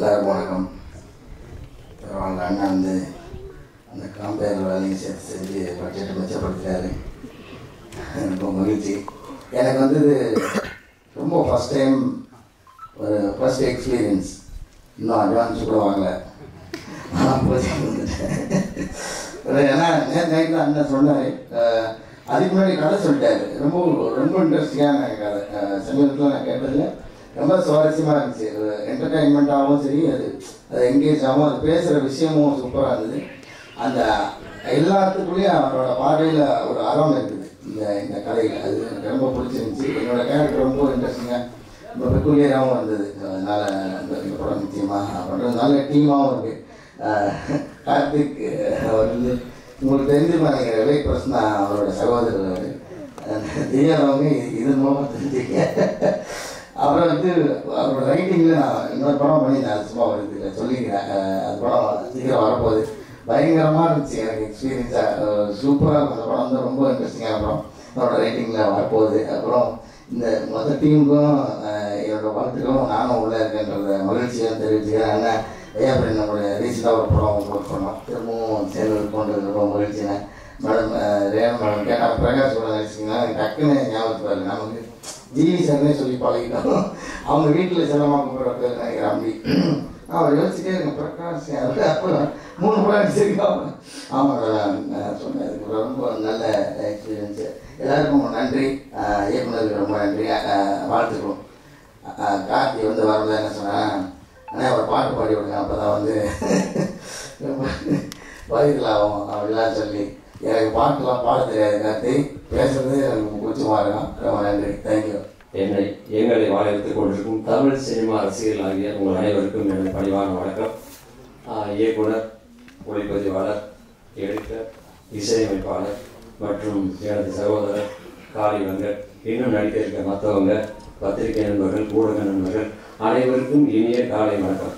எல்லாருக்கும் வணக்கம். அவங்க அண்ணன் வந்து அந்த காம்பேர் வேலையும் சேர்த்து செஞ்சு பட்ஜெட்டை மிச்சப்படுத்திட்டாரு. ரொம்ப மகிழ்ச்சி. எனக்கு வந்து இது ரொம்ப ஃபஸ்ட் டைம், ஒரு ஃபஸ்ட் எக்ஸ்பீரியன்ஸ். இன்னும் அட்வான்ஸ் கூட வாங்கலை, ஆனால் போச்சு வந்துட்டேன். ஏன்னா நேற்று நைட்டில் அண்ணன் சொன்னார், அதுக்கு முன்னாடி கதை சொல்லிட்டாரு. ரொம்ப ரொம்ப இன்ட்ரெஸ்டிங்கான கதை. சமீபத்தில் நான் கேட்டதில் ரொம்ப சுவாரஸ்யமாக இருந்துச்சு. என்டர்டைன்மெண்ட்டாகவும் சரி, அது என்கேஜ் ஆகும், அது பேசுகிற விஷயமும் சூப்பராக இருந்தது. அந்த எல்லாத்துக்குள்ளேயும் அவரோட பார்வையில் ஒரு அறம் இருக்குது இந்த கதையில். அது எனக்கு ரொம்ப பிடிச்சிருந்துச்சி. என்னோடய கேரக்டர் ரொம்ப இன்ட்ரெஸ்டிங்காக, ரொம்ப பெக்குலியராகவும் இருந்தது. அதனால் இந்த படம் நிச்சயமாக பண்ணுறது நல்ல டீமாகவும் இருக்குது. கார்த்திக் அவர் வந்து உங்களுக்கு தெரிஞ்சுமா நினைக்கிற விவேக் பிரசன் தான் அவரோட சகோதரர். தெரியாதவங்க இது மூலமாக தெரிஞ்சுக்க. அப்புறம் வந்து அவரோட ரைட்டிங்கில் நான் இன்னொரு படம் பண்ணியிருந்தேன், அது சும்மா வருது சொல்லிக்கிறேன். அது படம் சீக்கிரம் வரப்போகுது. பயங்கரமாக இருந்துச்சு, எனக்கு எக்ஸ்பீரியன்ஸாக சூப்பராக இருக்கும். அந்த படம் வந்து ரொம்ப இன்ட்ரெஸ்டிங்கான படம். அவரோட ரைட்டிங்கில் வரப்போகுது. அப்புறம் இந்த மொத்த டீமுக்கும் என்னோடய வாழ்த்துக்களும், நானும் உள்ளே இருக்கேன்றத மகிழ்ச்சியாக தெரிவிச்சுக்கிறேன். ஆனால் ஐயாப்படி நம்மளுடைய ரீசெண்டாக ஒரு படம் ஒர்க் பண்ணோம், திரும்பவும் சேர்ந்து இருக்கோன்றது ரொம்ப மகிழ்ச்சிங்க. மேடம் ரேவன் மேடம் கேட்டால் பிரகாஷ் கூட நடிச்சிங்கன்னா டக்குன்னு ஞாபகத்துக்கு வரல. நமக்கு ஜிவி சார்னே சொல்லி பழகிட்டோம். அவங்க வீட்டில் செல்லமாக கூப்பிட்ற பேர் நினைக்கிறேன் அப்படி. அவர் யோசிச்சுட்டே இருக்கேன், பிரகாஷ் அப்போ 3 படம் நடிச்சிருக்காங்க. ஆமாம் சொன்னேன். அதுக்கு ரொம்ப நல்ல எக்ஸ்பீரியன்ஸு. எல்லாருக்கும் நன்றி, இயக்குநருக்கு ரொம்ப நன்றி, வாழ்த்துக்கிறோம். கார்த்தி வந்து வரல என்ன சொன்னேன், ஆனால் ஒரு பாட்டு பாடி விடுங்க, அப்போ தான் வந்து பதிலாகும் அப்படிலாம் சொல்லி. எனக்கு பாட்டுலாம் பாட தெரியாது கார்த்தி, பேசுறது எனக்கு கூச்சமாக இருக்கும். ரொம்ப நன்றி, தேங்க்யூ. எங்களை வாழவித்துக் கொண்டிருக்கும் தமிழ் சினிமா ரசிகர்கள் ஆகிய உங்கள் அனைவருக்கும் எனது பணிவான வணக்கம். இயக்குனர், ஒளிப்பதிவாளர், எடிட்டர், இசையமைப்பாளர் மற்றும் எனது சகோதரர் காளி வெங்கட், இன்னும் நடிக்க இருக்க மற்றவங்க, பத்திரிகை நண்பர்கள், ஊடக நண்பர்கள் அனைவருக்கும் இனிய காலை வணக்கம்.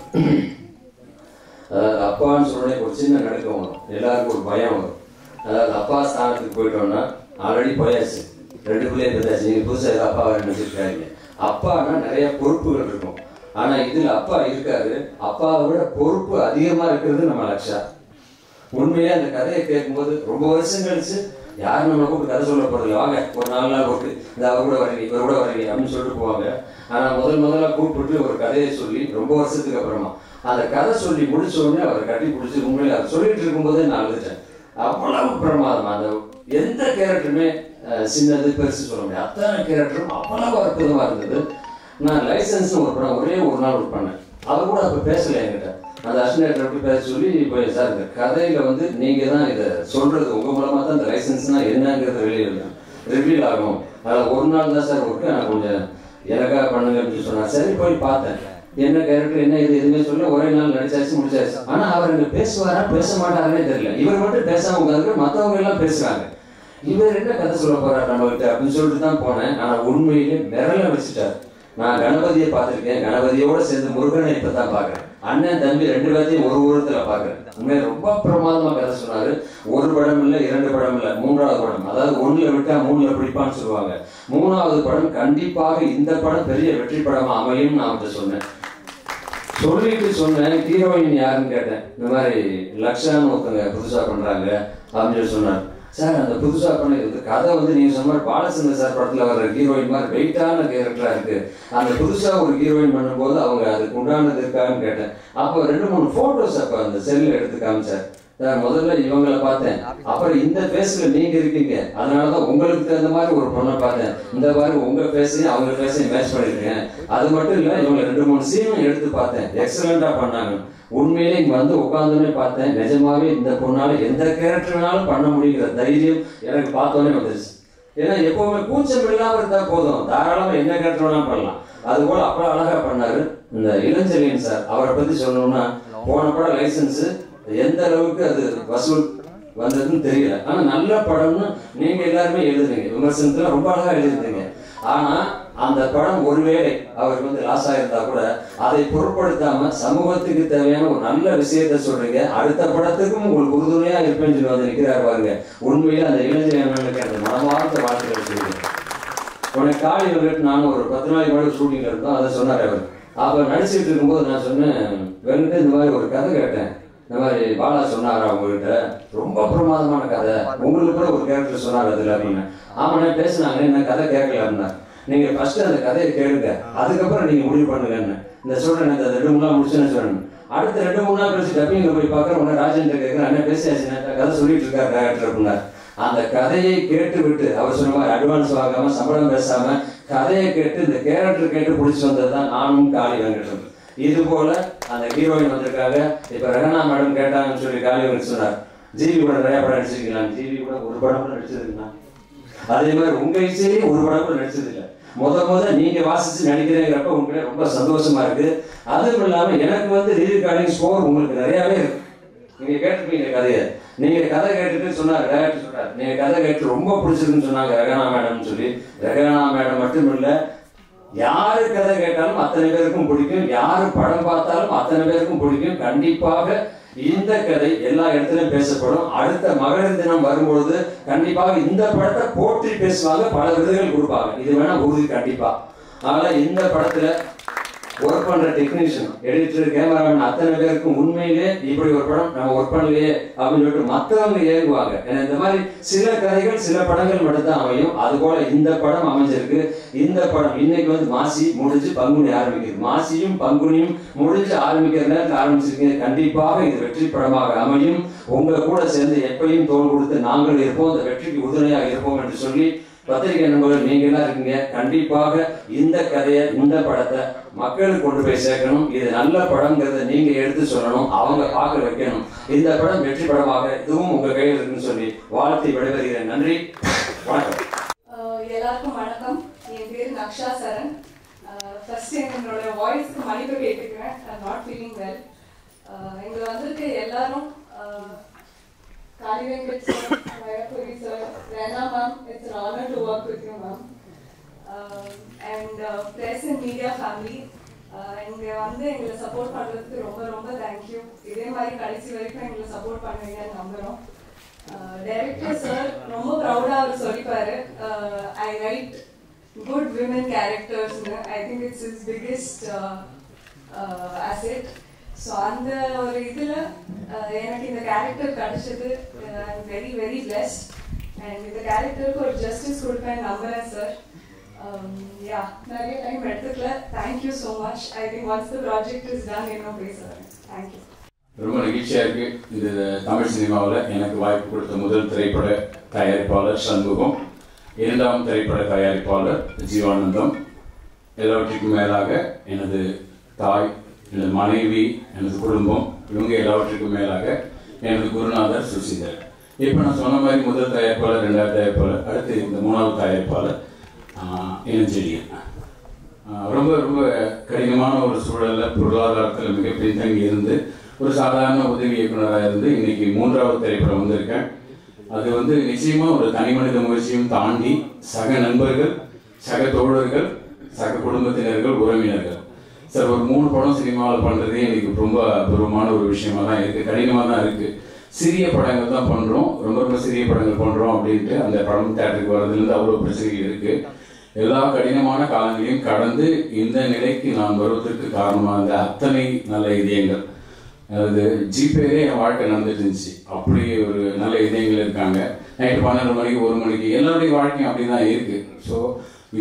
அதாவது அப்பான்னு சொன்னே ஒரு சின்ன நடுக்கம் வரும், எல்லாருக்கும் ஒரு பயம் வரும். அதாவது அப்பா ஸ்தானத்துக்கு போயிட்டோம்னா ஆல்ரெடி போயாச்சு, 2 பிள்ளைய பார்த்தாச்சு, நீங்கள் புதுசாக ஏதோ அப்பாவை நினைச்சிருக்காங்க. அப்பானா நிறைய பொறுப்புகள் இருக்கும். ஆனால் இதில் அப்பா இருக்காரு, அப்பாவை விட பொறுப்பு அதிகமாக இருக்கிறது நம்ம லக்ஷா. உண்மையிலே அந்த கதையை கேட்கும்போது ரொம்ப வருஷம் கழிச்சு யாரும் நம்ம கூப்பிட்டு கதை சொல்ல போகிறது, வாங்க ஒரு 4 நாள் போட்டு இந்த அவர் கூட வரீங்க, இவர் கூட வரீங்க அப்படின்னு சொல்லிட்டு போவாங்க. ஆனால் முதல்ல கூப்பிட்டு ஒரு கதையை சொல்லி ரொம்ப வருஷத்துக்கு அப்புறமா அந்த கதை சொல்லி முடிச்ச உடனே அவரை கட்டி பிடிச்சி உண்மையில அதை சொல்லிட்டு இருக்கும்போதே நான் அழுதுட்டேன். அவ்வளவு பிரமாதம். அந்த எந்த கேரக்டருமே சின்னது பெருசு சொல்ல முடியாது, அத்தனை கேரக்டரும் அவ்வளவு அற்புதமாக இருந்தது. நான் லைசன்ஸ்னு ஒரு படம் ஒரே ஒரு நாள் ஒர்க் பண்ணேன். அவர் கூட அப்போ பேசலை என்கிட்ட. அந்த அசிஸ்டன்ட் எப்படி பேச சொல்லி இப்போ சார் இந்த கதையில் வந்து நீங்கள் தான் இதை சொல்கிறது, உங்கள் மூலமாக தான் இந்த லைசன்ஸ்னால் என்னங்கிறது ரிவீல் ஆகும். அதில் ஒரு நாள் தான் சார் ஒர்க்கு, நான் கொஞ்சம் எனக்காக பண்ணுங்க அப்படின்னு சொன்னார். சரி போய் பார்த்தேன், என்ன கேரக்டர் என்ன இது எதுவுமே சொல்ல, ஒரே நாள் நடிச்சாச்சு முடிச்சாச்சு. ஆனால் அவர் இங்கே பேசுவாரா பேச மாட்டாருன்னே தெரியல. இவர் மட்டும் பேசாமல் உட்காந்து மற்றவங்க எல்லாம் பேசுகிறாங்க. இவர் என்ன கதை சொல்ல போறார் நம்மகிட்ட அப்படின்னு சொல்லிட்டு தான் போனேன். ஆனால் உண்மையிலே மிரள வச்சுட்டார். நான் கணபதியை பார்த்துருக்கேன், கணபதியோட சேர்ந்து முருகனை இப்போ தான் பார்க்குறேன். அண்ணன் தம்பி 2 பேர்த்தையும் ஒரு ஊரத்தில் பார்க்குறேன். உண்மையை ரொம்ப பிரமாதமாக கதை சொன்னார். ஒரு படம் இல்லை, 2 படம் இல்லை, 3வது படம். அதாவது 1ல் விட்டா 3ல் பிடிப்பான்னு சொல்லுவாங்க. 3வது படம் கண்டிப்பாக இந்த படம் பெரிய வெற்றி படமாக அமையும் நான் அவர்கிட்ட சொன்னேன். சொல்லிட்டு சொன்னேன், ஹீரோயின் யாருன்னு கேட்டேன். இந்த மாதிரி லக்ஷான்னு ஒருத்தங்க புதுசாக பண்ணுறாங்க அப்படின்னு சொல்லி சொன்னார். சார் அந்த புதுசாக பண்ணது கதை வந்து நீங்கள் சொன்ன மாதிரி பாலச்சந்திர சார் படத்தில் வர்ற ஹீரோயின் மாதிரி வெயிட்டான கேரக்டராக இருக்குது. அந்த புதுசாக ஒரு ஹீரோயின் பண்ணும்போது அவங்க அதுக்கு உண்டானது இருக்கான்னு கேட்டேன். அப்போ 2-3 ஃபோட்டோஸ் அப்போ அந்த செல்லில் எடுத்து காமிச்சார். சார் முதல்ல இவங்களை பார்த்தேன், அப்புறம் இந்த ஃபேஸில் நீங்கள் இருக்கீங்க, அதனால தான் உங்களுக்கு தகுந்த மாதிரி ஒரு பொண்ணை பார்த்தேன். இந்த மாதிரி உங்கள் ஃபேஸையும் அவங்க ஃபேஸையும் மேட்ச் பண்ணியிருக்கேன். அது மட்டும் இல்லை, இவங்க 2-3 சீனும் எடுத்து பார்த்தேன், எக்ஸலண்ட்டாக பண்ணாங்க. உண்மையிலே இங்கே வந்து உட்காந்துமே பார்த்தேன், நிஜமாவே இந்த பொண்ணால் எந்த கேரக்டர் வேணாலும் பண்ண முடியுங்கிற தைரியம் எனக்கு பார்த்தோன்னே வந்துருச்சு. ஏன்னா எப்போவுமே கூச்சம் இல்லாமல் இருந்தால் போதும், தாராளமாக என்ன கேரக்டர் வேணாலும் பண்ணலாம். அதுபோல் அவ்வளோ அழகாக பண்ணார். இந்த இளஞ்செழியன் சார், அவரை பற்றி சொல்லணும்னா போன படம் லைசன்ஸு எந்த அளவுக்கு அது வசூல் வந்ததுன்னு தெரியல. ஆனால் நல்ல படம்னு நீங்கள் எல்லாருமே எழுதுறீங்க, விமர்சனத்தில் ரொம்ப அழகாக எழுதிருந்தீங்க. ஆனால் அந்த படம் ஒருவேளை அவருக்கு வந்து லாஸ் ஆகிருந்தா கூட அதை பொருட்படுத்தாமல் சமூகத்துக்கு தேவையான ஒரு நல்ல விஷயத்த சொல்றீங்க. அடுத்த படத்துக்கும் உங்களுக்கு உறுதுணையாக இருப்பேன்னு சொல்லி வந்து நிற்கிறார் பாருங்க. உண்மையில் அந்த இளைஞர்களுக்கு அந்த மனமார்ந்த வாழ்க்கைகள் சொல்லுங்க. உடனே காளி வெங்கட் நானும் ஒரு 10 நாளைக்கு முன்னாடி ஷூட்டிங்கில் இருந்தோம். அதை சொன்னார் அவர், அப்போ நடிச்சுட்டு இருக்கும்போது நான் சொன்னேன், வெறும் இந்த மாதிரி ஒரு கதை கேட்டேன், இந்த மாதிரி பாலா சொன்னாரா உங்ககிட்ட, ரொம்ப பிரமாதமான கதை, உங்களுக்கு கூட ஒரு கேரக்டர் சொன்னார் அதில் அப்படின்னு. ஆமாண்ணே பேசுனாங்க, என்ன கதை கேட்கல அப்படின்னா, நீங்கள் ஃபஸ்ட்டு அந்த கதையை கேளுங்க, அதுக்கப்புறம் நீங்கள் முடிவு பண்ணுங்கன்னு. இந்த சொல்கிறேன், இந்த 2-3 நாள் முடிச்சுன்னு சொல்லணும். அடுத்த 2-3 நாள் கழிச்சு டப்பிங்கில் போய் பார்க்குறேன், உடனே ராஜேந்திர கேட்குறேன், என்ன பேசியாச்சு கதை சொல்லிட்டு இருக்காரு டேரக்டர் அப்படின்னார். அந்த கதையை கேட்டு விட்டு அவர் சொன்ன மாதிரி அட்வான்ஸ் வாங்காமல் சம்பளம் பேசாமல் கதையை கேட்டு இந்த கேரக்டர் கேட்டு பிடிச்சி வந்தது தான் நானும் காளி வெங்கட்டும். இது போல அந்த ஹீரோயின் வந்திருக்காங்க. இப்போ ரகனா மேடம் கேட்டாங்கன்னு சொல்லி காளி வெங்கட் சொன்னார், ஜிவி கூட நிறைய படம் நடிச்சிருக்கலாம், ஜிவி கூட ஒரு படம் கூட நடிச்சதுங்களா? அதே மாதிரி உங்க இசையிலேயே ஒரு படம் கூட நடிச்சது இல்லை. முத நீங்க வாசிச்சு நடிக்கிறேங்கிறப்ப உங்களுக்கு ரொம்ப சந்தோஷமா இருக்கு. அதுவும் இல்லாம எனக்கு வந்து ரீகார்டிங் ஸ்கோர் உங்களுக்கு நிறையவே இருக்கு. நீங்க கேட்டிருப்பீங்க கதையை, நீங்க கதை கேட்டுட்டு சொன்னார் டேரக்டர் சொன்னார், நீங்க கதை கேட்டு ரொம்ப பிடிச்சிருக்குன்னு சொன்னாங்க ரகனா மேடம் சொல்லி. ரகனா மேடம் மட்டும் இல்லை, யாரு கதை கேட்டாலும் அத்தனை பேருக்கும் பிடிக்கும், யாரு படம் பார்த்தாலும் அத்தனை பேருக்கும் பிடிக்கும். கண்டிப்பாக இந்த கதை எல்லா இடத்துலயும் பேசப்படும். அடுத்த மகளிர் தினம் வரும்பொழுது கண்டிப்பாக இந்த படத்தை போற்றி பேசுவாங்க, பல விருதுகள் கொடுப்பாங்க, இது வேணா உறுதி கண்டிப்பா. அதனால இந்த படத்துல ஒர்க் பண்ற டெக்னீஷியன், எடிட்டர், கேமராமேன் அத்தனை பேருக்கும் உண்மையிலே இப்படி ஒரு படம் நம்ம ஒர்க் பண்ணலையே அப்படின்னு சொல்லிட்டு மற்றவங்க ஏங்குவாங்க. ஏன்னா இந்த மாதிரி சில கதைகள் சில படங்கள் மட்டும்தான் அமையும். அது போல இந்த படம் அமைஞ்சிருக்கு. இந்த படம் இன்னைக்கு வந்து மாசி முடிஞ்சு பங்குனி ஆரம்பிக்குது. மாசியும் பங்குனியும் முடிஞ்சு ஆரம்பிக்கிற நேரத்தில் ஆரம்பிச்சிருக்கீங்க. கண்டிப்பாக இது வெற்றி படமாக அமையும். உங்க கூட சேர்ந்து எப்பையும் தோல் கொடுத்து நாங்கள் இருப்போம், இந்த வெற்றிக்கு உறுதுணையாக இருப்போம் என்று சொல்லி பத்திரிகை நண்பர்கள் நீங்க எல்லாம் இருக்கீங்க. கண்டிப்பாக இந்த கதையை இந்த படத்தை மக்களுக்கு கொண்டு போய் சேர்க்கணும். இது நல்ல படம்ங்கிறத நீங்க எடுத்து சொல்லணும், அவங்க பார்க்க வைக்கணும். இந்த படம் வெற்றி படமாக இதுவும் உங்க கையில் இருக்குன்னு சொல்லி வாழ்த்தி விடைபெறுகிறேன். நன்றி, வணக்கம். எல்லாருக்கும் வணக்கம். என் பேர் நக்ஷா சரண். ஃபர்ஸ்ட் என்னோட வாய்ஸ்க்கு மன்னிப்பு கேட்டுக்கிறேன். I'm not feeling well. இங்கே வந்திருக்க எல்லாரும் Kali Venkat sir, Mayapuri sir, Rana ma'am, it's an honor to work with you ma'am. And press and media family, இங்கே வந்து எங்களை சப்போர்ட் பண்ணுறதுக்கு ரொம்ப ரொம்ப தேங்க்யூ. இதே மாதிரி கடைசி வரைக்கும் எங்களை சப்போர்ட் பண்ணுவீங்கன்னு நம்புகிறோம். டைரக்டர் சார் ரொம்ப ப்ரௌடாக அவர் சொல்லிப்பாரு, ஐ ரைட் குட் விமன் கேரக்டர்ஸ்னு. I think it's is biggest asset. So அந்த ஒரு இதில் எனக்கு இந்த கேரக்டர் கிடைச்சது, I am very very blessed. And இந்த கேரக்டருக்கு ஒரு ஜஸ்டிஸ் கொடுப்பேன் நம்புகிறேன் சார். யா, நிறைய டைம் எடுத்துக்கல. Thank you so much. I think once the project is done இன்னும் பேசுகிறேன். தேங்க்யூ. ரொம்ப நெகிழ்ச்சியாக இருக்குது. இந்த தமிழ் சினிமாவில் எனக்கு வாய்ப்பு கொடுத்த முதல் திரைப்பட தயாரிப்பாளர் சண்முகம், இரண்டாம் திரைப்பட தயாரிப்பாளர் ஜீவானந்தம், எல்லாவற்றுக்கும் மேலாக எனது தாய், எனது மனைவி, எனது குடும்பம், இவங்க எல்லாவற்றுக்கும் மேலாக எனது குருநாதர் சுசீந்தர். இப்போ நான் சொன்ன மாதிரி முதல் தயாரிப்பாளர், ரெண்டாவது தயாரிப்பாளர், அடுத்து இந்த மூணாவது தயாரிப்பாளர் இளஞ்செழியன். ரொம்ப ரொம்ப கடினமான ஒரு சூழலில் பொருளாதாரத்தில் மிக பின்தங்கி இருந்து ஒரு சாதாரண உதவி இயக்குநராக இருந்து இன்னைக்கு மூன்றாவது திரைப்படம் வந்திருக்கேன். அது வந்து நிச்சயமாக ஒரு தனி மனித முயற்சியும் தாண்டி சக நண்பர்கள், சக தோழர்கள், சக குடும்பத்தினர்கள், உறவினர்கள் சார் ஒரு 3 படம் சினிமாவில் பண்ணுறதே எனக்கு ரொம்ப அபூர்வமான ஒரு விஷயமா தான் இருக்குது. கடினமாக தான் இருக்குது. சிறிய படங்கள் தான் பண்ணுறோம், ரொம்ப ரொம்ப சிறிய படங்கள் பண்ணுறோம் அப்படின்ட்டு அந்த படம் தேட்டருக்கு வர்றதுலேருந்து அவ்வளோ பிரச்சனைகள் இருக்குது. எல்லா கடினமான காலங்களையும் கடந்து இந்த நிலைக்கு நான் வருவதற்கு காரணமாக இருந்த அத்தனை நல்ல இதயங்கள், அதாவது ஜிபேலே என் வாழ்க்கை நடந்துட்டு இருந்துச்சு. அப்படி ஒரு நல்ல இதயங்கள் இருக்காங்க. நைட்டு 12 மணிக்கு 1 மணிக்கு எல்லாருடைய வாழ்க்கையும் அப்படி தான் இருக்குது. ஸோ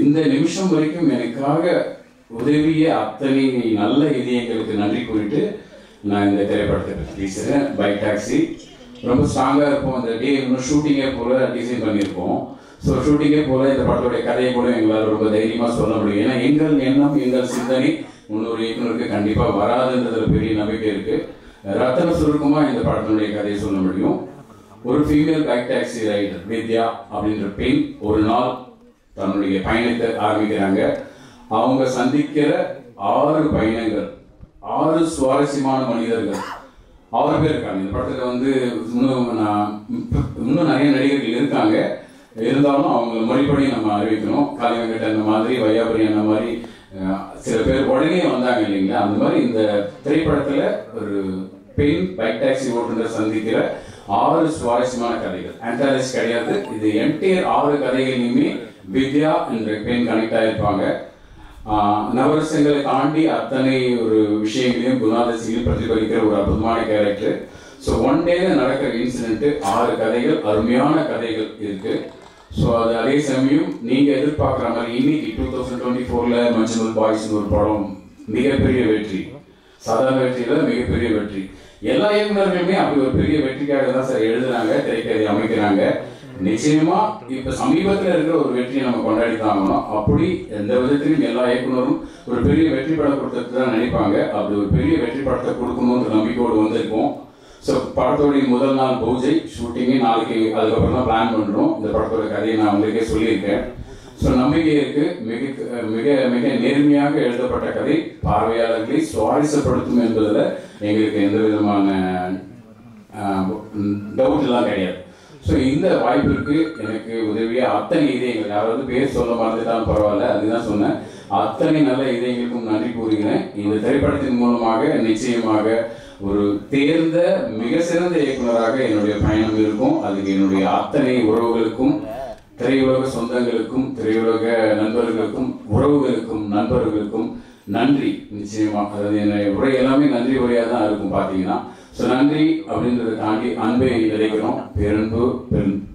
இந்த நிமிஷம் வரைக்கும் எனக்காக உதவிய அத்தனை நல்ல இதயங்களுக்கு நன்றி கூறிட்டு நான் இந்த திரைப்படத்தை பற்றி பேசுகிறேன். பைக் டாக்ஸி ரொம்ப ஸ்ட்ராங்காக இருக்கும். அந்த டே இன்னும் ஷூட்டிங்கே போல் டிசைன் பண்ணியிருக்கோம். ஸோ ஷூட்டிங்கே போல் இந்த படத்துடைய கதையை கூட எங்களால் ரொம்ப தைரியமாக சொல்ல முடியும். ஏன்னா எங்கள் எண்ணம், எங்கள் சிந்தனை முன்னொரு இயக்குனருக்கு கண்டிப்பாக வராதுன்றதுல பெரிய நம்பிக்கை இருக்குது. ரத்தன சுருக்கமாக இந்த படத்தினுடைய கதையை சொல்ல முடியும். ஒரு ஃபீமேல் பைக் டாக்ஸி ரைடர் வித்யா அப்படின்ற பெண் ஒரு நாள் தன்னுடைய பயணத்தை ஆரம்பிக்கிறாங்க. அவங்க சந்திக்கிற 6 பயணங்கள், 6 சுவாரஸ்யமான மனிதர்கள், 6 பேர் இருக்காங்க இந்த படத்தில். வந்து இன்னும் நிறைய நடிகர்கள் இருக்காங்க. இருந்தாலும் அவங்க முறைப்படி நம்ம அறிவிக்கணும். காளி வெங்கட் அந்த மாதிரி, வையாபுரி அந்த மாதிரி சில பேர் உடனே வந்தாங்க இல்லைங்களா. அந்த மாதிரி இந்த திரைப்படத்தில் ஒரு பெண் பைக் டாக்ஸி ஓட்டுநர் சந்திக்கிற 6 சுவாரஸ்யமான கதைகள். ஆன்டாலஜி கிடையாது, இது என்டையர் 6 கதைகளையுமே வித்யா என்ற பெண் கனெக்ட் ஆகிருப்பாங்க. நவரசங்களை தாண்டி அத்தனை ஒரு விஷயங்களையும் குணாதிசைகளையும் பிரதிபலிக்கிற ஒரு அற்புதமான கேரக்டர். ஸோ ஒன் டேல நடக்கிற இன்சிடென்ட் 6 கதைகள், அருமையான கதைகள் இருக்கு. ஸோ அது அதே சமயம் நீங்க எதிர்பார்க்குற மாதிரி இன்னைக்கு 2024ல மஞ்சள் பாய்ஸ்னு ஒரு படம் மிகப்பெரிய வெற்றி, சாதாரண வெற்றியில மிகப்பெரிய வெற்றி. எல்லா இயக்குநர்களுமே அப்படி ஒரு பெரிய வெற்றிக்காக தான் சார் எழுதுறாங்க, திரைக்கதை அமைக்கிறாங்க. நிச்சயமா இப்ப சமீபத்தில் இருக்கிற ஒரு வெற்றியை நம்ம கொண்டாடி தாங்கணும். அப்படி எந்த விதத்திலும் எல்லா இயக்குனரும் ஒரு பெரிய வெற்றி படம் கொடுத்தது தான் நினைப்பாங்க. அப்படி ஒரு பெரிய வெற்றி படத்தை கொடுக்கணும்ன்ற நம்பிக்கையோடு வந்திருக்கோம். ஸோ படத்தோடைய முதல் நாள் பூஜை ஷூட்டிங்கு நாளைக்கு, அதுக்கப்புறம் தான் பிளான் பண்ணுறோம். இந்த படத்தோட கதையை நான் உங்களுக்கே சொல்லியிருக்கேன். ஸோ நம்பிக்கை இருக்கு. மிக மிக மிக நேர்மையாக எழுதப்பட்ட கதை பார்வையாளர்களை சுவாரஸ்யப்படுத்தும் என்பதில் எங்களுக்கு எந்த விதமான டவுட் எல்லாம் கிடையாது. ஸோ இந்த வாய்ப்பிற்கு எனக்கு உதவிய அத்தனை இதயங்கள், யாராவது பேர் சொல்ல மறந்துட்டாலும் பரவாயில்ல, அதுதான் சொன்னேன், அத்தனை நல்ல இதயங்களுக்கும் நன்றி கூறுகிறேன். இந்த திரைப்படத்தின் மூலமாக நிச்சயமாக ஒரு தேர்ந்த மிக சிறந்த இயக்குனராக என்னுடைய பயணம் இருக்கும். அதுக்கு என்னுடைய அத்தனை உறவுகளுக்கும், திரையுலக சொந்தங்களுக்கும், திரையுலக நண்பர்களுக்கும், உறவுகளுக்கும், நண்பர்களுக்கும் நன்றி. நிச்சயமா அதாவது என்னுடைய உரை எல்லாமே நன்றி உரையாக தான் இருக்கும் பார்த்தீங்கன்னா. ஸோ நன்றி அப்படின்றத தாண்டி அன்பை நினைக்கிறோம். பேரன்பு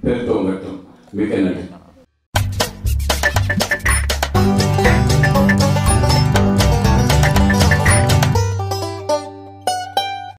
பெருத்தோங்கட்டும். மிக்க நன்றி.